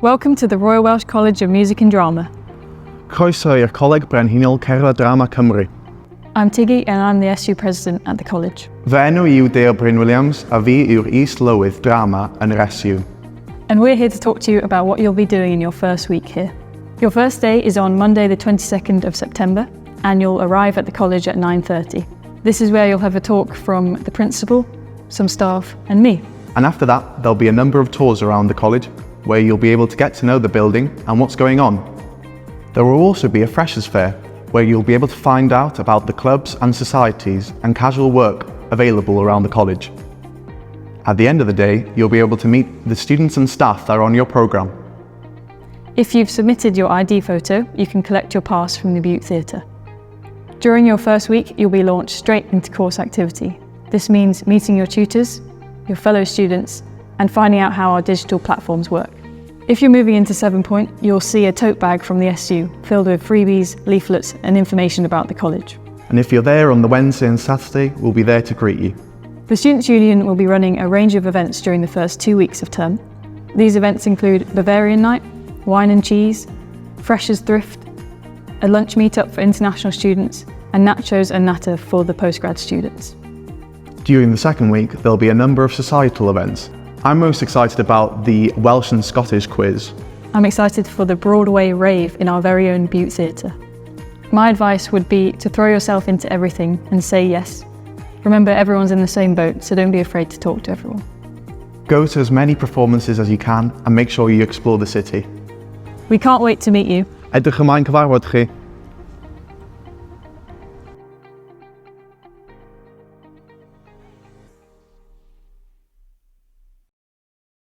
Welcome to the Royal Welsh College of Music and Drama. Croeso i'r Coleg Brenhinol Cerdded Drama Cymru. I'm Tiggy and I'm the SU President at the college. Fy enw yw Deio Williams a fi yw'r Is-lywydd Drama yn yr SU. And we're here to talk to you about what you'll be doing in your first week here. Your first day is on Monday the 22nd of September and you'll arrive at the college at 9:30. This is where you'll have a talk from the principal, some staff and me. And after that, there'll be a number of tours around the college where you'll be able to get to know the building and what's going on. There will also be a freshers fair where you'll be able to find out about the clubs and societies and casual work available around the college. At the end of the day, you'll be able to meet the students and staff that are on your programme. If you've submitted your ID photo, you can collect your pass from the Butte Theatre. During your first week, you'll be launched straight into course activity. This means meeting your tutors, your fellow students, and finding out how our digital platforms work. If you're moving into 7 Point, you'll see a tote bag from the SU filled with freebies, leaflets and information about the college. And if you're there on the Wednesday and Saturday, we'll be there to greet you. The Students' Union will be running a range of events during the first 2 weeks of term. These events include Bavarian Night, Wine and Cheese, Freshers Thrift, a lunch meetup for international students, and nachos and natter for the postgrad students. During the second week, there'll be a number of societal events. I'm most excited about the Welsh and Scottish quiz. I'm excited for the Broadway rave in our very own Butte Theatre. My advice would be to throw yourself into everything and say yes. Remember, everyone's in the same boat, so don't be afraid to talk to everyone. Go to as many performances as you can and make sure you explore the city. We can't wait to meet you. Edrych ymlaen cyfarfod chi.